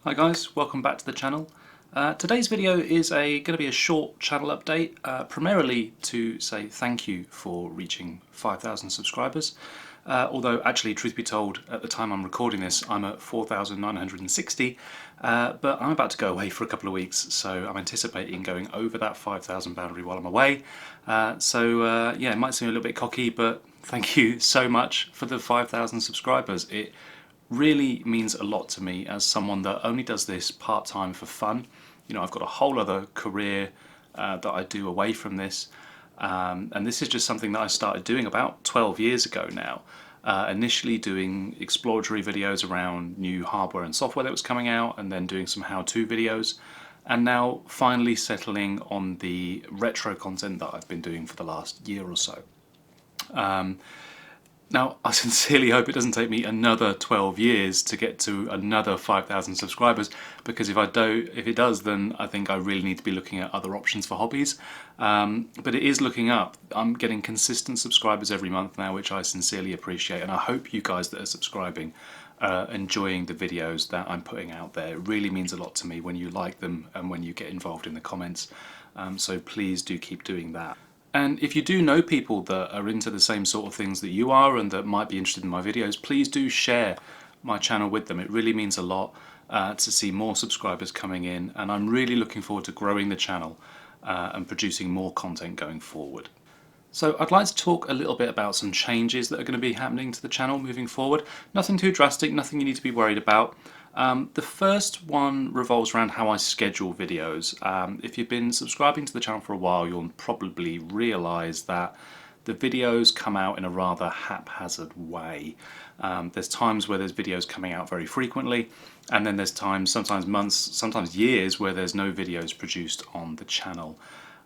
Hi guys, welcome back to the channel. Today's video is going to be a short channel update, primarily to say thank you for reaching 5,000 subscribers. Although actually, truth be told, at the time I'm recording this I'm at 4,960, but I'm about to go away for a couple of weeks, so I'm anticipating going over that 5,000 boundary while I'm away. Yeah, it might seem a little bit cocky, but thank you so much for the 5,000 subscribers. It really means a lot to me as someone that only does this part-time for fun. You know, I've got a whole other career that I do away from this, and this is just something that I started doing about 12 years ago now. Initially doing exploratory videos around new hardware and software that was coming out, and then doing some how-to videos, and now finally settling on the retro content that I've been doing for the last year or so. Now, I sincerely hope it doesn't take me another 12 years to get to another 5,000 subscribers, because if it does, then I think I really need to be looking at other options for hobbies. But it is looking up. I'm getting consistent subscribers every month now, which I sincerely appreciate, and I hope you guys that are subscribing are enjoying the videos that I'm putting out there. It really means a lot to me when you like them and when you get involved in the comments. So please do keep doing that. And if you do know people that are into the same sort of things that you are and that might be interested in my videos, please do share my channel with them. It really means a lot to see more subscribers coming in, and I'm really looking forward to growing the channel and producing more content going forward. So I'd like to talk a little bit about some changes that are going to be happening to the channel moving forward. Nothing too drastic, nothing you need to be worried about. The first one revolves around how I schedule videos. If you've been subscribing to the channel for a while, you'll probably realise that the videos come out in a rather haphazard way. There's times where there's videos coming out very frequently, and then there's times, sometimes months, sometimes years, where there's no videos produced on the channel.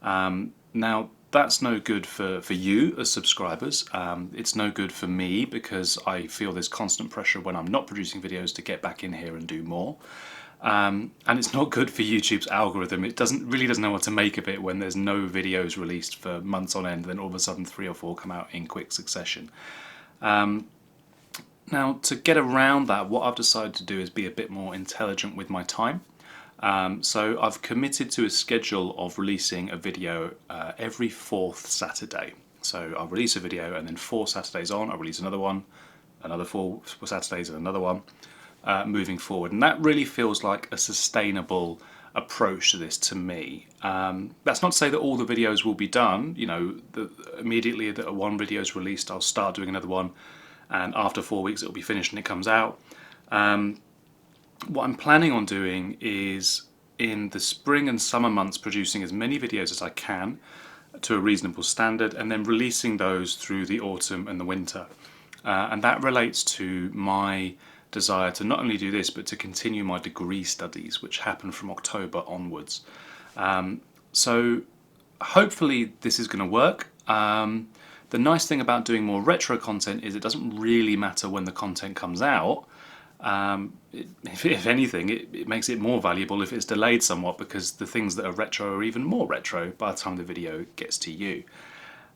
Now, that's no good for you as subscribers. It's no good for me because I feel there's constant pressure when I'm not producing videos to get back in here and do more. And it's not good for YouTube's algorithm. It really doesn't know what to make of it when there's no videos released for months on end, then all of a sudden 3 or 4 come out in quick succession. Now, to get around that, what I've decided to do is be a bit more intelligent with my time. So I've committed to a schedule of releasing a video every 4th Saturday. So I'll release a video, and then 4 Saturdays on I'll release another one, another 4 Saturdays and another one, moving forward. And that really feels like a sustainable approach to this to me. That's not to say that all the videos will be done. You know, immediately that one video is released, I'll start doing another one, and after 4 weeks it'll be finished and it comes out. What I'm planning on doing is, in the spring and summer months, producing as many videos as I can to a reasonable standard, and then releasing those through the autumn and the winter. And that relates to my desire to not only do this, but to continue my degree studies, which happen from October onwards. So hopefully this is going to work. The nice thing about doing more retro content is it doesn't really matter when the content comes out. If anything, it makes it more valuable if it's delayed somewhat, because the things that are retro are even more retro by the time the video gets to you.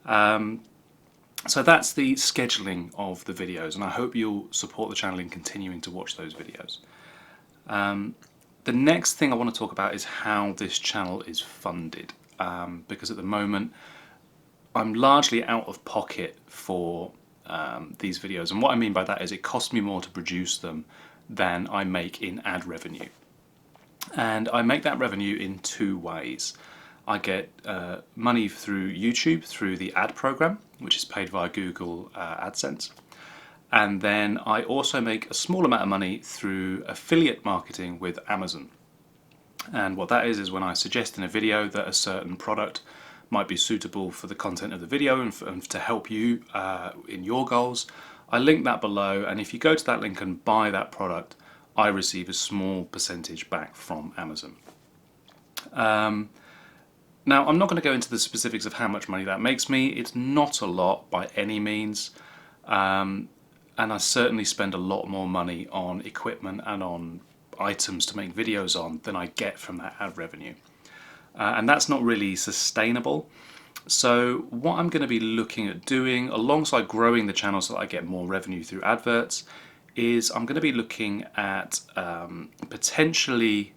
So that's the scheduling of the videos, and I hope you'll support the channel in continuing to watch those videos. The next thing I want to talk about is how this channel is funded, because at the moment I'm largely out of pocket for these videos, and what I mean by that is it costs me more to produce them than I make in ad revenue. And I make that revenue in 2 ways. I get money through YouTube through the ad program, which is paid via Google AdSense, and then I also make a small amount of money through affiliate marketing with Amazon. And what that is when I suggest in a video that a certain product might be suitable for the content of the video and to help you in your goals, I link that below, and if you go to that link and buy that product, I receive a small percentage back from Amazon. Now, I'm not going to go into the specifics of how much money that makes me. It's not a lot by any means, and I certainly spend a lot more money on equipment and on items to make videos on than I get from that ad revenue. And that's not really sustainable. So what I'm going to be looking at doing, alongside growing the channel so that I get more revenue through adverts, is I'm going to be looking at potentially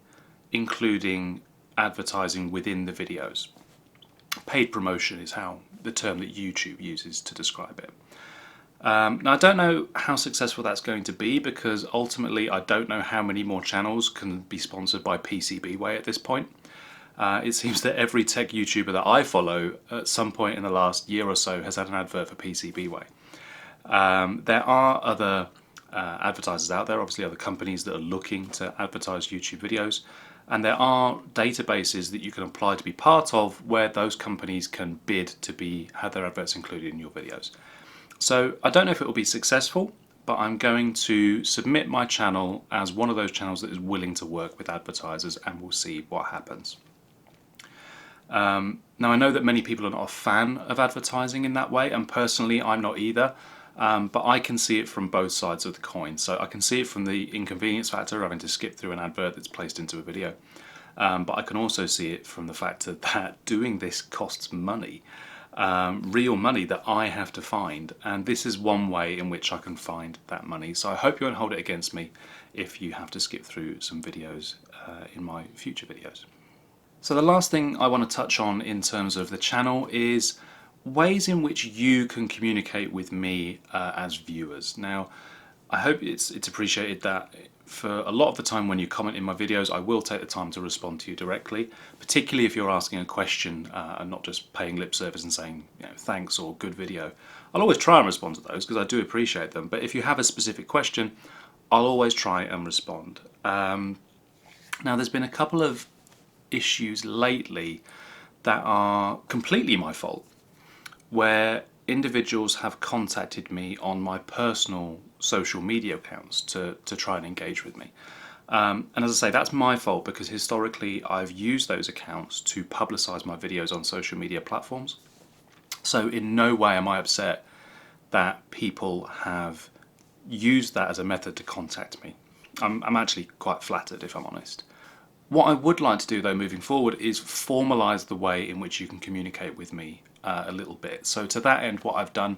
including advertising within the videos. Paid promotion is how the term that YouTube uses to describe it. Now I don't know how successful that's going to be, because ultimately I don't know how many more channels can be sponsored by PCBWay at this point. It seems that every tech YouTuber that I follow at some point in the last year or so has had an advert for PCBWay. There are other advertisers out there, obviously other companies that are looking to advertise YouTube videos, and there are databases that you can apply to be part of where those companies can bid to have their adverts included in your videos. So I don't know if it will be successful, but I'm going to submit my channel as one of those channels that is willing to work with advertisers, and we'll see what happens. Now I know that many people are not a fan of advertising in that way, and personally I'm not either, but I can see it from both sides of the coin. So I can see it from the inconvenience factor of having to skip through an advert that's placed into a video, but I can also see it from the fact that doing this costs money. Real money that I have to find, and this is one way in which I can find that money. So I hope you won't hold it against me if you have to skip through some videos in my future videos. So the last thing I want to touch on in terms of the channel is ways in which you can communicate with me as viewers. Now I hope it's appreciated that for a lot of the time when you comment in my videos, I will take the time to respond to you directly, particularly if you're asking a question and not just paying lip service and saying, you know, thanks or good video. I'll always try and respond to those because I do appreciate them, but if you have a specific question, I'll always try and respond. Now there's been a couple of issues lately that are completely my fault, where individuals have contacted me on my personal social media accounts to try and engage with me. And as I say, that's my fault because historically I've used those accounts to publicize my videos on social media platforms. So in no way am I upset that people have used that as a method to contact me. I'm actually quite flattered, if I'm honest. What I would like to do though moving forward is formalize the way in which you can communicate with me a little bit. So to that end, what I've done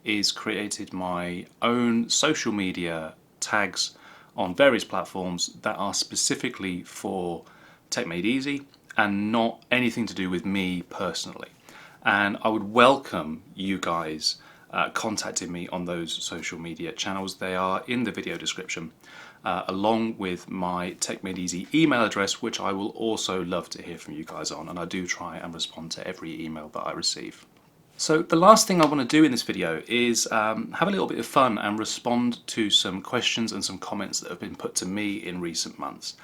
is created my own social media tags on various platforms that are specifically for Tech Made Easy and not anything to do with me personally. And I would welcome you guys contacting me on those social media channels. They are in the video description, along with my TechMadeEasy email address, which I will also love to hear from you guys on, and I do try and respond to every email that I receive. So the last thing I want to do in this video is have a little bit of fun and respond to some questions and some comments that have been put to me in recent months.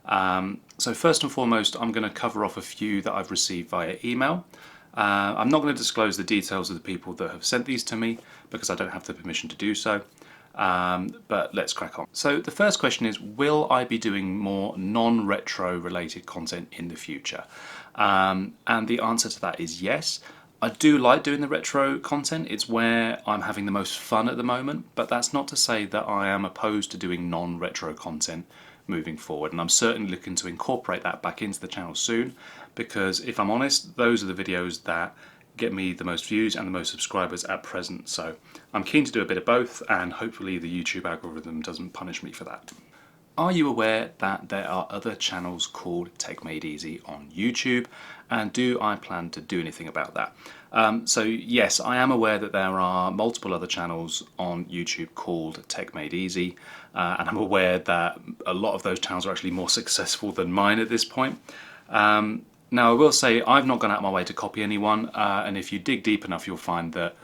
So first and foremost, I'm going to cover off a few that I've received via email. I'm not going to disclose the details of the people that have sent these to me because I don't have the permission to do so. But let's crack on. So the first question is, will I be doing more non-retro related content in the future? And the answer to that is yes. I do like doing the retro content. It's where I'm having the most fun at the moment, but that's not to say that I am opposed to doing non-retro content moving forward, and I'm certainly looking to incorporate that back into the channel soon, because if I'm honest, those are the videos that get me the most views and the most subscribers at present. So I'm keen to do a bit of both, and hopefully the YouTube algorithm doesn't punish me for that. Are you aware that there are other channels called Tech Made Easy on YouTube, and do I plan to do anything about that? So yes, I am aware that there are multiple other channels on YouTube called Tech Made Easy, and I'm aware that a lot of those channels are actually more successful than mine at this point. Now I will say I've not gone out of my way to copy anyone, and if you dig deep enough you'll find that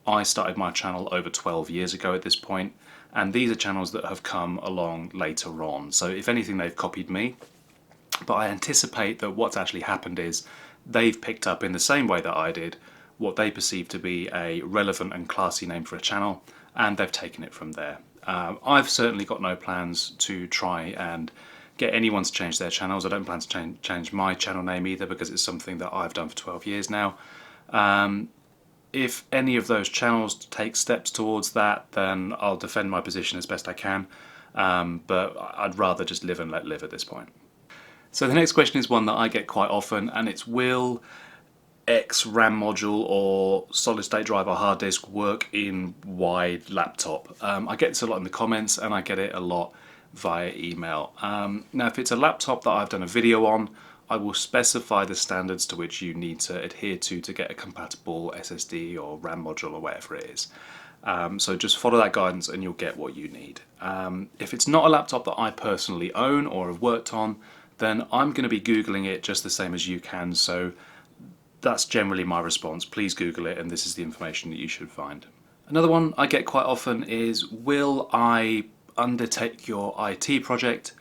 I started my channel over 12 years ago at this point, and these are channels that have come along later on. So if anything, they've copied me, but I anticipate that what's actually happened is they've picked up in the same way that I did what they perceive to be a relevant and classy name for a channel, and they've taken it from there. I've certainly got no plans to try and get anyone to change their channels. I don't plan to change my channel name either, because it's something that I've done for 12 years now. If any of those channels take steps towards that, then I'll defend my position as best I can, but I'd rather just live and let live at this point. So the next question is one that I get quite often, and it's, will X RAM module or solid state drive or hard disk work in Y laptop? I get this a lot in the comments, and I get it a lot via email. Now if it's a laptop that I've done a video on, I will specify the standards to which you need to adhere to get a compatible SSD or RAM module or whatever it is. So just follow that guidance and you'll get what you need. If it's not a laptop that I personally own or have worked on, then I'm going to be Googling it just the same as you can. So that's generally my response. Please Google it, and this is the information that you should find. Another one I get quite often is, will I undertake your IT project?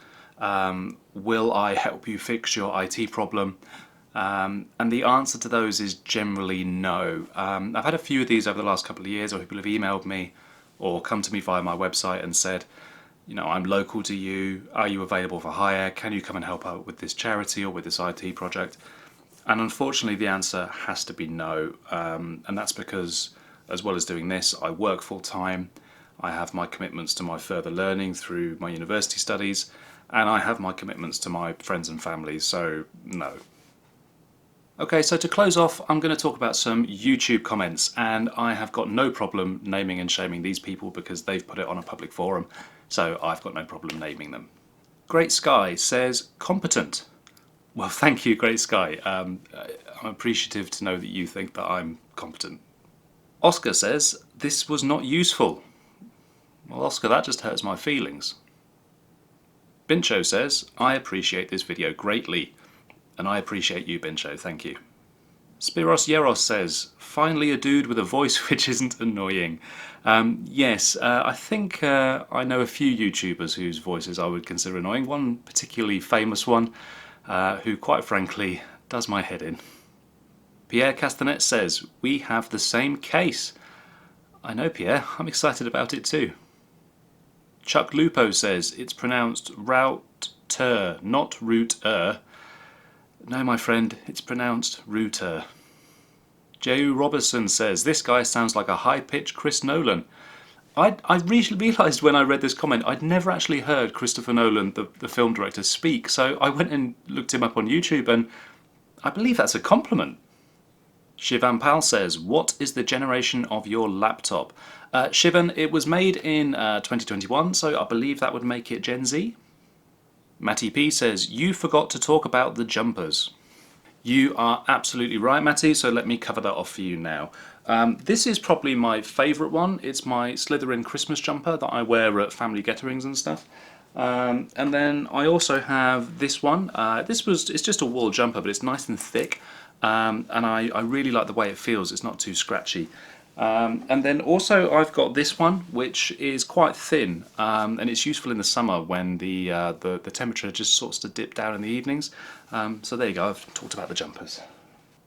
Will I help you fix your IT problem? And the answer to those is generally no. I've had a few of these over the last couple of years, or people have emailed me or come to me via my website and said, you know, I'm local to you, are you available for hire? Can you come and help out with this charity or with this IT project? And unfortunately the answer has to be no, and that's because, as well as doing this, I work full-time, I have my commitments to my further learning through my university studies, and I have my commitments to my friends and family, so no. Okay, so to close off, I'm going to talk about some YouTube comments, and I have got no problem naming and shaming these people because they've put it on a public forum, so I've got no problem naming them. Great Sky says, competent. Well, thank you, Great Sky. I'm appreciative to know that you think that I'm competent. Oscar says, this was not useful. Well, Oscar, that just hurts my feelings. Bincho says, I appreciate this video greatly. And I appreciate you, Bincho, thank you. Spiros Yeros says, finally a dude with a voice which isn't annoying. Yes, I think I know a few YouTubers whose voices I would consider annoying. One particularly famous one, who quite frankly does my head in. Pierre Castanet says, we have the same case. I know, Pierre, I'm excited about it too. Chuck Lupo says, it's pronounced router, not root-er. No, my friend, it's pronounced router. J.U. Robertson says, this guy sounds like a high-pitched Chris Nolan. I realised when I read this comment I'd never actually heard Christopher Nolan, the film director, speak, so I went and looked him up on YouTube, and I believe that's a compliment. Shivan Pal says, what is the generation of your laptop? Shivan, it was made in 2021, so I believe that would make it Gen Z. Matty P says, you forgot to talk about the jumpers. You are absolutely right, Matty, so let me cover that off for you now. This is probably my favourite one. It's my Slytherin Christmas jumper that I wear at family gatherings and stuff. And then I also have this one. It's just a wool jumper, but it's nice and thick. And I really like the way it feels. It's not too scratchy. And then also I've got this one, which is quite thin, and it's useful in the summer when the temperature just starts to dip down in the evenings. So there you go, I've talked about the jumpers.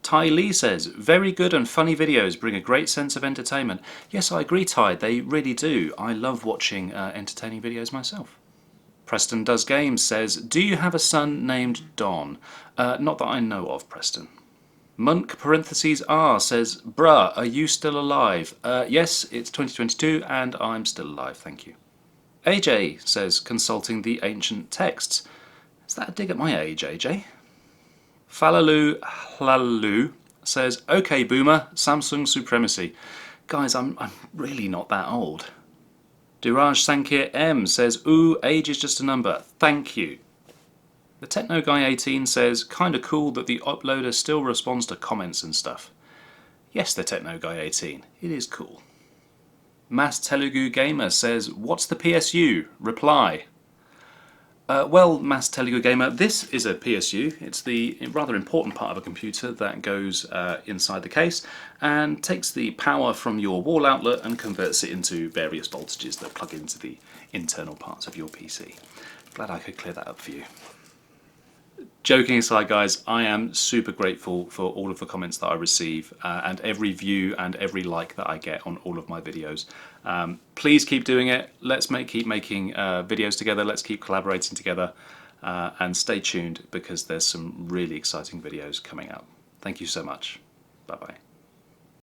Ty Lee says, very good and funny videos bring a great sense of entertainment. Yes, I agree, Ty, they really do. I love watching entertaining videos myself. Preston Does Games says, do you have a son named Don? Not that I know of, Preston. Monk parentheses R says, bruh, are you still alive? Yes, it's 2022 and I'm still alive, thank you. AJ says, consulting the ancient texts. Is that a dig at my age, AJ? Falalu Hlalu says, okay boomer, Samsung supremacy. Guys, I'm really not that old. Duraj Sankir M says, ooh, age is just a number, thank you. The Techno Guy 18 says, kinda cool that the uploader still responds to comments and stuff. Yes, the Techno Guy 18, it is cool. Mass Telugu Gamer says, what's the PSU? Reply. Well, Mass Telugu Gamer, this is a PSU. It's the rather important part of a computer that goes inside the case and takes the power from your wall outlet and converts it into various voltages that plug into the internal parts of your PC. Glad I could clear that up for you. Joking aside, guys, I am super grateful for all of the comments that I receive and every view and every like that I get on all of my videos. Please keep doing it. Let's keep making videos together. Let's keep collaborating together and stay tuned because there's some really exciting videos coming up. Thank you so much. Bye-bye.